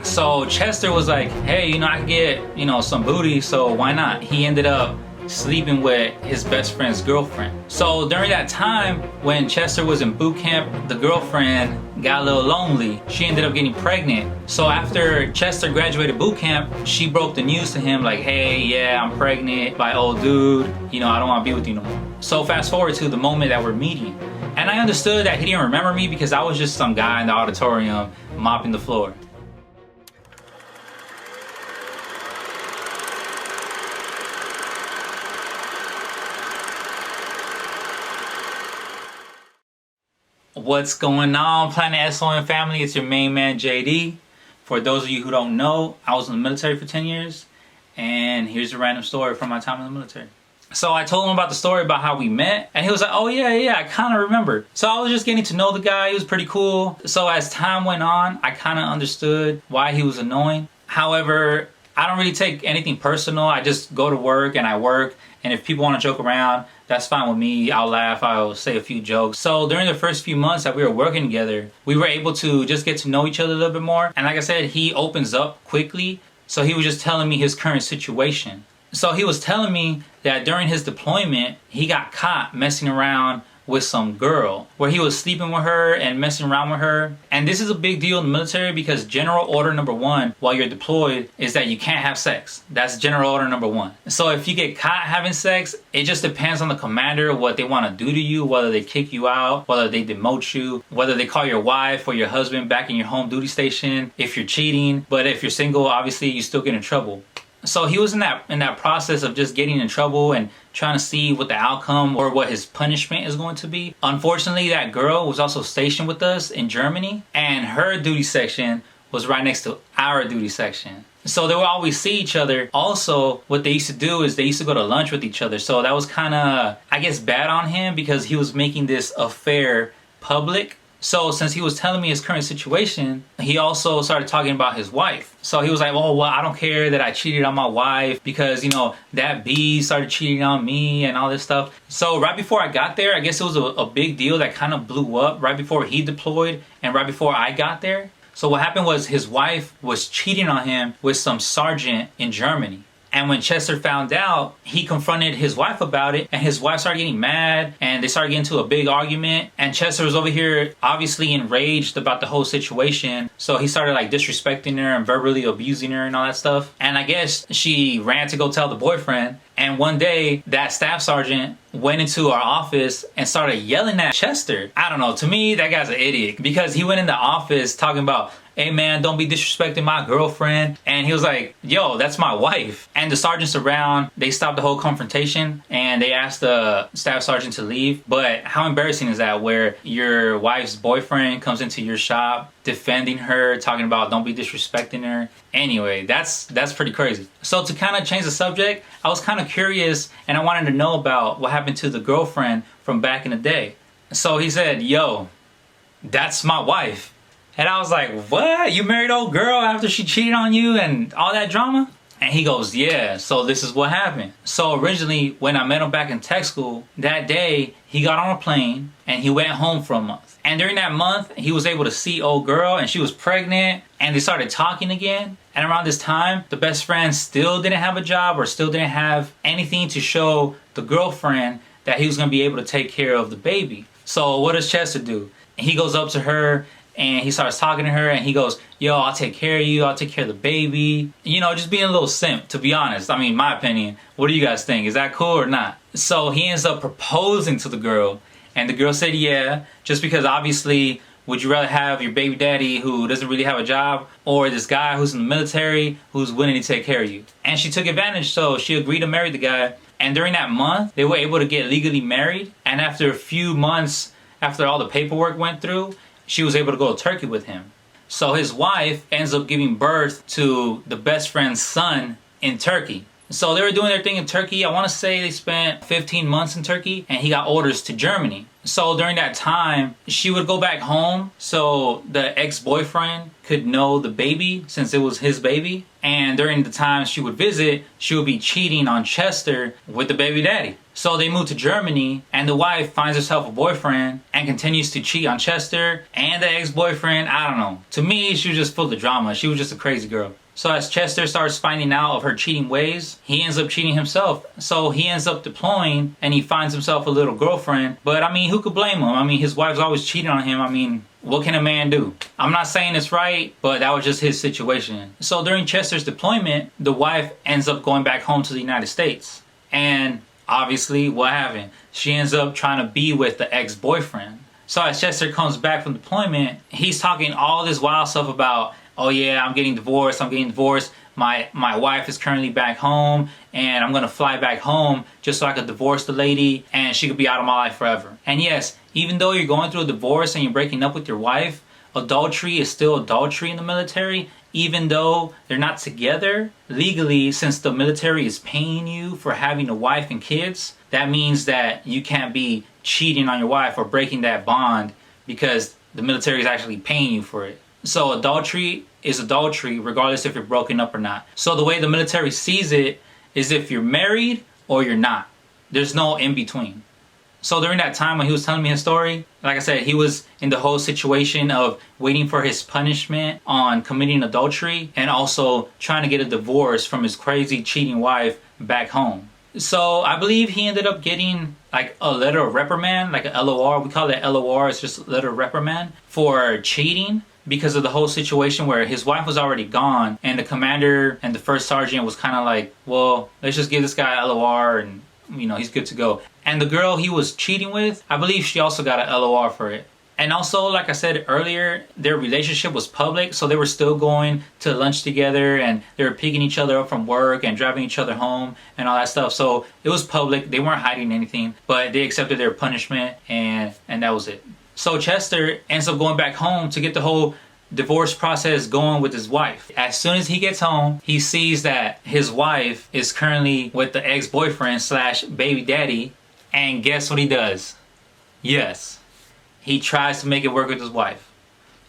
So Chester was like, hey, I can get, some booty, so why not? He ended up sleeping with his best friend's girlfriend. So during that time when Chester was in boot camp, the girlfriend got a little lonely. She ended up getting pregnant. So after Chester graduated boot camp, she broke the news to him like, hey, yeah, I'm pregnant by old dude. I don't want to be with you no more. So fast forward to the moment that we're meeting. And I understood that he didn't remember me because I was just some guy in the auditorium mopping the floor. What's going on, Planet SON family? It's your main man, JD. For those of you who don't know, I was in the military for 10 years, and here's a random story from my time in the military. So I told him about the story about how we met, and he was like, oh yeah, I kind of remember. So I was just getting to know the guy. He was pretty cool. So as time went on, I kind of understood why he was annoying. However, I don't really take anything personal. I just go to work and I work, and if people want to joke around, that's fine with me. I'll laugh, I'll say a few jokes. So during the first few months that we were working together, we were able to just get to know each other a little bit more. And like I said, he opens up quickly. So he was just telling me his current situation. So he was telling me that during his deployment, he got caught messing around with some girl, where he was sleeping with her and messing around with her. And this is a big deal in the military because general order number 1 while you're deployed is that you can't have sex. That's general order number 1. So if you get caught having sex, it just depends on the commander what they want to do to you, whether they kick you out, whether they demote you, whether they call your wife or your husband back in your home duty station if you're cheating. But if you're single, obviously you still get in trouble. So he was in that process of just getting in trouble and trying to see what the outcome or what his punishment is going to be. Unfortunately, that girl was also stationed with us in Germany, and her duty section was right next to our duty section. So they would always see each other. Also, what they used to do is they used to go to lunch with each other. So that was kind of, I guess, bad on him because he was making this affair public. So since he was telling me his current situation, he also started talking about his wife. So he was like, oh, well, I don't care that I cheated on my wife because, that B started cheating on me and all this stuff. So right before I got there, I guess it was a big deal that kind of blew up right before he deployed and right before I got there. So what happened was his wife was cheating on him with some sergeant in Germany. And when Chester found out, he confronted his wife about it, and his wife started getting mad, and they started getting into a big argument. And Chester was over here obviously enraged about the whole situation. So he started disrespecting her and verbally abusing her and all that stuff. And I guess she ran to go tell the boyfriend. And one day, that staff sergeant went into our office and started yelling at Chester. I don't know, to me, that guy's an idiot because he went in the office talking about, hey man, don't be disrespecting my girlfriend. And he was like, yo, that's my wife. And the sergeants around, they stopped the whole confrontation and they asked the staff sergeant to leave. But how embarrassing is that where your wife's boyfriend comes into your shop defending her, talking about don't be disrespecting her. Anyway, that's pretty crazy. So to kind of change the subject, I was kind of curious and I wanted to know about what happened to the girlfriend from back in the day. So he said, yo, that's my wife. And I was like, what? You married old girl after she cheated on you and all that drama? And he goes, yeah, so this is what happened. So originally, when I met him back in tech school, that day, he got on a plane and he went home for a month. And during that month, he was able to see old girl and she was pregnant and they started talking again. And around this time, the best friend still didn't have a job or still didn't have anything to show the girlfriend that he was going to be able to take care of the baby. So what does Chester do? He goes up to her and he starts talking to her and he goes, yo, I'll take care of you. I'll take care of the baby. Just being a little simp, to be honest. I mean, my opinion. What do you guys think? Is that cool or not? So he ends up proposing to the girl and the girl said, yeah, just because obviously, would you rather have your baby daddy who doesn't really have a job or this guy who's in the military who's willing to take care of you? And she took advantage, so she agreed to marry the guy. And during that month, they were able to get legally married. And after a few months, after all the paperwork went through, she was able to go to Turkey with him. So his wife ends up giving birth to the best friend's son in Turkey. So they were doing their thing in Turkey. I want to say they spent 15 months in Turkey, and he got orders to Germany. So during that time, she would go back home so the ex-boyfriend could know the baby since it was his baby. And during the time she would visit, she would be cheating on Chester with the baby daddy. So they moved to Germany, and the wife finds herself a boyfriend and continues to cheat on Chester and the ex-boyfriend. I don't know. To me, she was just full of drama. She was just a crazy girl. So as Chester starts finding out of her cheating ways, he ends up cheating himself. So he ends up deploying, and he finds himself a little girlfriend. But I mean, who could blame him? I mean, his wife's always cheating on him. I mean, what can a man do? I'm not saying it's right, but that was just his situation. So during Chester's deployment, the wife ends up going back home to the United States. And obviously, what happened? She ends up trying to be with the ex-boyfriend. So as Chester comes back from deployment, he's talking all this wild stuff about, oh yeah, I'm getting divorced. My wife is currently back home, and I'm gonna fly back home just so I could divorce the lady and she could be out of my life forever. And yes, even though you're going through a divorce and you're breaking up with your wife, adultery is still adultery in the military. Even though they're not together legally, since the military is paying you for having a wife and kids, that means that you can't be cheating on your wife or breaking that bond because the military is actually paying you for it. So adultery is adultery regardless if you're broken up or not. So the way the military sees it is if you're married or you're not. There's no in between. So during that time when he was telling me his story, like I said, he was in the whole situation of waiting for his punishment on committing adultery and also trying to get a divorce from his crazy cheating wife back home. So I believe he ended up getting like a letter of reprimand, like a LOR. We call it LOR. It's just a letter of reprimand for cheating because of the whole situation where his wife was already gone and the commander and the first sergeant was kind of like, well, let's just give this guy a LOR and, you know, he's good to go. And the girl he was cheating with, I believe she also got an LOR for it. And also, like I said earlier, their relationship was public, so they were still going to lunch together and they were picking each other up from work and driving each other home and all that stuff. So it was public. They weren't hiding anything, but they accepted their punishment and that was it. So Chester ends up going back home to get the whole divorce process going with his wife. As soon as he gets home, he sees that his wife is currently with the ex-boyfriend slash baby daddy. And guess what he does? Yes, he tries to make it work with his wife.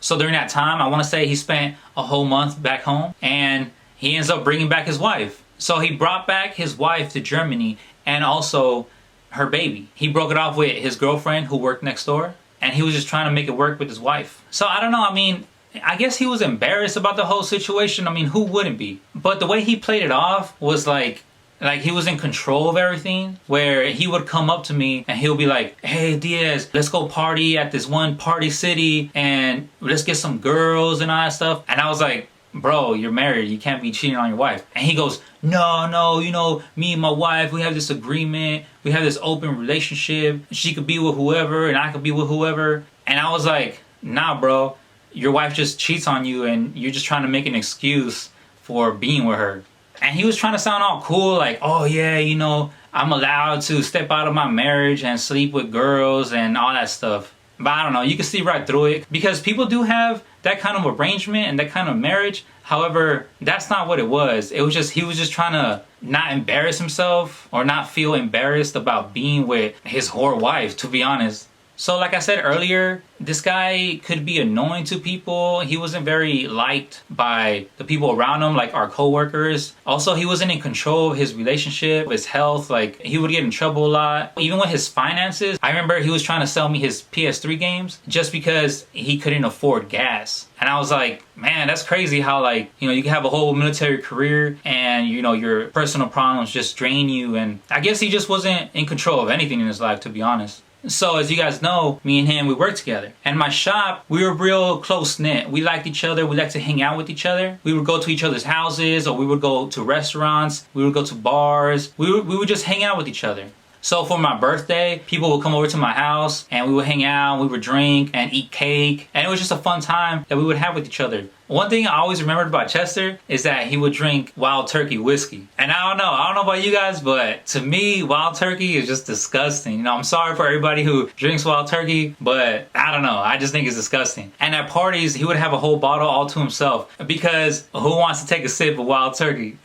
So during that time, I want to say he spent a whole month back home and he ends up bringing back his wife. So he brought back his wife to Germany and also her baby. He broke it off with his girlfriend who worked next door and he was just trying to make it work with his wife. So I don't know, I mean, I guess he was embarrassed about the whole situation. I mean, who wouldn't be? But the way he played it off was like he was in control of everything, where he would come up to me and he'll be like, hey Diaz, let's go party at this one party city and let's get some girls and all that stuff. And I was like, bro, you're married, you can't be cheating on your wife. And he goes, no, you know, me and my wife, we have this agreement, we have this open relationship, she could be with whoever and I could be with whoever. And I was like, nah bro, your wife just cheats on you and you're just trying to make an excuse for being with her. And he was trying to sound all cool, like, oh yeah, you know, I'm allowed to step out of my marriage and sleep with girls and all that stuff. But I don't know, you can see right through it because people do have that kind of arrangement and that kind of marriage. However, that's not what it was. It was just, he was just trying to not embarrass himself or not feel embarrassed about being with his whore wife, to be honest. So like I said earlier, this guy could be annoying to people. He wasn't very liked by the people around him, like our coworkers. Also, he wasn't in control of his relationship, his health. Like, he would get in trouble a lot. Even with his finances, I remember he was trying to sell me his PS3 games just because he couldn't afford gas. And I was like, man, that's crazy how, like, you know, you can have a whole military career and, you know, your personal problems just drain you. And I guess he just wasn't in control of anything in his life, to be honest. So as you guys know, me and him, we worked together. And my shop, we were real close-knit. We liked each other. We liked to hang out with each other. We would go to each other's houses, or we would go to restaurants. We would go to bars. We would just hang out with each other. So for my birthday, people would come over to my house and we would hang out, we would drink and eat cake. And it was just a fun time that we would have with each other. One thing I always remembered about Chester is that he would drink Wild Turkey whiskey. And I don't know about you guys, but to me, Wild Turkey is just disgusting. You know, I'm sorry for everybody who drinks Wild Turkey, but I don't know. I just think it's disgusting. And at parties, he would have a whole bottle all to himself because who wants to take a sip of Wild Turkey?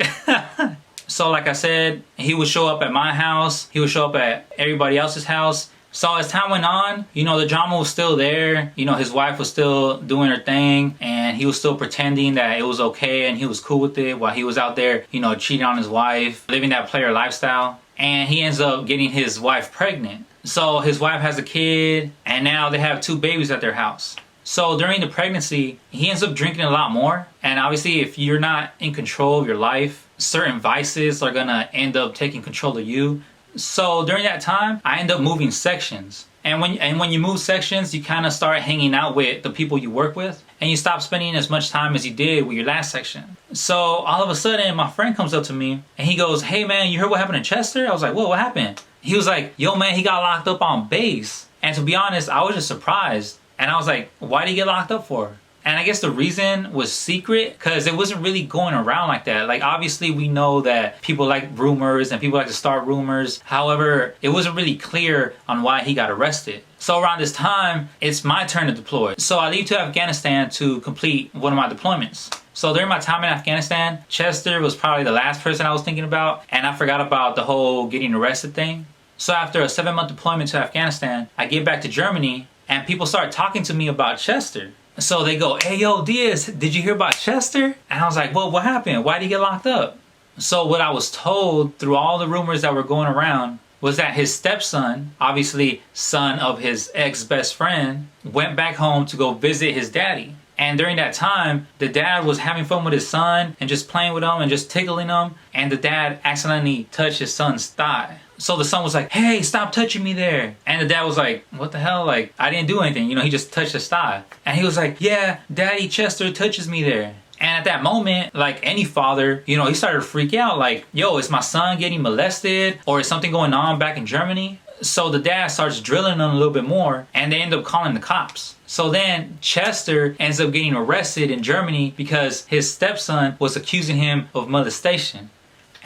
So like I said, he would show up at my house, he would show up at everybody else's house. So as time went on, you know, the drama was still there. You know, his wife was still doing her thing, and he was still pretending that it was okay and he was cool with it while he was out there, you know, cheating on his wife, living that player lifestyle. And he ends up getting his wife pregnant. So his wife has a kid, and now they have 2 babies at their house. So during the pregnancy, he ends up drinking a lot more. And obviously, if you're not in control of your life, certain vices are gonna end up taking control of you. So during that time, I end up moving sections. And when you move sections, you kind of start hanging out with the people you work with, and you stop spending as much time as you did with your last section. So all of a sudden, my friend comes up to me and he goes, "Hey man, you heard what happened to Chester?" I was like, "Whoa, what happened?" He was like, "Yo man, he got locked up on base." And to be honest, I was just surprised. And I was like, "Why did he get locked up for?" And I guess the reason was secret because it wasn't really going around like that. Like, obviously we know that people like rumors and people like to start rumors. However, it wasn't really clear on why he got arrested. So around this time, it's my turn to deploy. So I leave to Afghanistan to complete one of my deployments. So during my time in Afghanistan, Chester was probably the last person I was thinking about, and I forgot about the whole getting arrested thing. So after a 7-month deployment to Afghanistan, I get back to Germany and people start talking to me about Chester. So they go, "Hey, yo, Diaz, did you hear about Chester?" And I was like, "Well, what happened? Why did he get locked up?" So what I was told through all the rumors that were going around was that his stepson, obviously son of his ex-best friend, went back home to go visit his daddy. And during that time, the dad was having fun with his son and just playing with him and just tickling him. And the dad accidentally touched his son's thigh. So the son was like, "Hey, stop touching me there." And the dad was like, "What the hell? Like, I didn't do anything. You know, he just touched his thigh." And he was like, "Yeah, Daddy Chester touches me there." And at that moment, like any father, you know, he started to freak out like, "Yo, is my son getting molested? Or is something going on back in Germany?" So the dad starts drilling him a little bit more, and they end up calling the cops. So then Chester ends up getting arrested in Germany because his stepson was accusing him of molestation.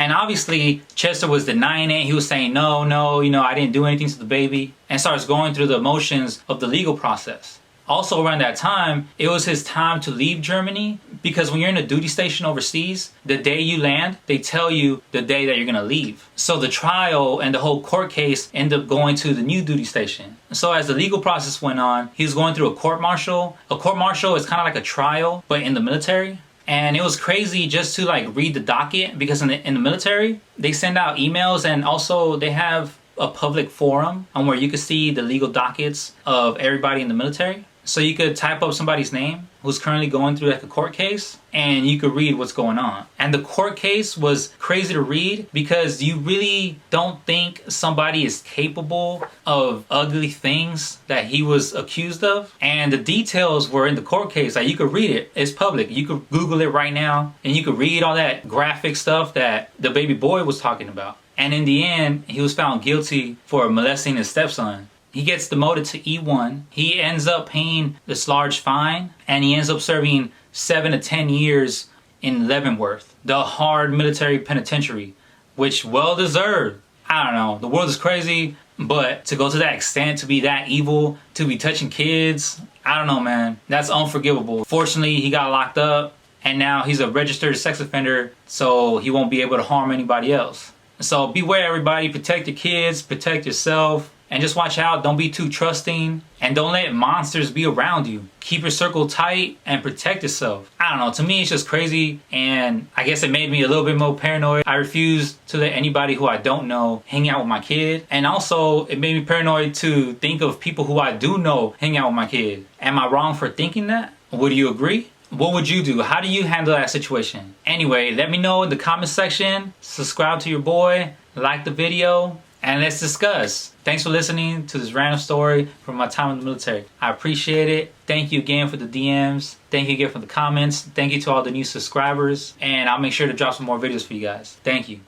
And obviously, Chester was denying it. He was saying, no, you know, I didn't do anything to the baby. And starts going through the motions of the legal process. Also around that time, it was his time to leave Germany because when you're in a duty station overseas, the day you land, they tell you the day that you're gonna leave. So the trial and the whole court case ended up going to the new duty station. So as the legal process went on, he was going through a court-martial. A court-martial is kind of like a trial, but in the military. And it was crazy just to like read the docket because in the military, they send out emails and also they have a public forum on where you could see the legal dockets of everybody in the military. So you could type up somebody's name who's currently going through like a court case and you could read what's going on. And the court case was crazy to read because you really don't think somebody is capable of ugly things that he was accused of. And the details were in the court case. Like you could read it. It's public. You could Google it right now and you could read all that graphic stuff that the baby boy was talking about. And in the end, he was found guilty for molesting his stepson. He gets demoted to E1. He ends up paying this large fine and he ends up serving 7 to 10 years in Leavenworth, the hard military penitentiary, which well deserved. I don't know, the world is crazy, but to go to that extent, to be that evil, to be touching kids, I don't know, man, that's unforgivable. Fortunately, he got locked up and now he's a registered sex offender, so he won't be able to harm anybody else. So beware everybody, protect your kids, protect yourself. And just watch out, don't be too trusting, and don't let monsters be around you. Keep your circle tight and protect yourself. I don't know, to me it's just crazy, and I guess it made me a little bit more paranoid. I refuse to let anybody who I don't know hang out with my kid. And also, it made me paranoid to think of people who I do know hang out with my kid. Am I wrong for thinking that? Would you agree? What would you do? How do you handle that situation? Anyway, let me know in the comment section. Subscribe to your boy, like the video, and let's discuss. Thanks for listening to this random story from my time in the military. I appreciate it. Thank you again for the DMs. Thank you again for the comments. Thank you to all the new subscribers. And I'll make sure to drop some more videos for you guys. Thank you.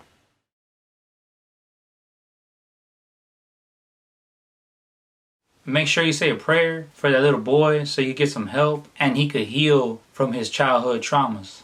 Make sure you say a prayer for that little boy so you get some help and he could heal from his childhood traumas.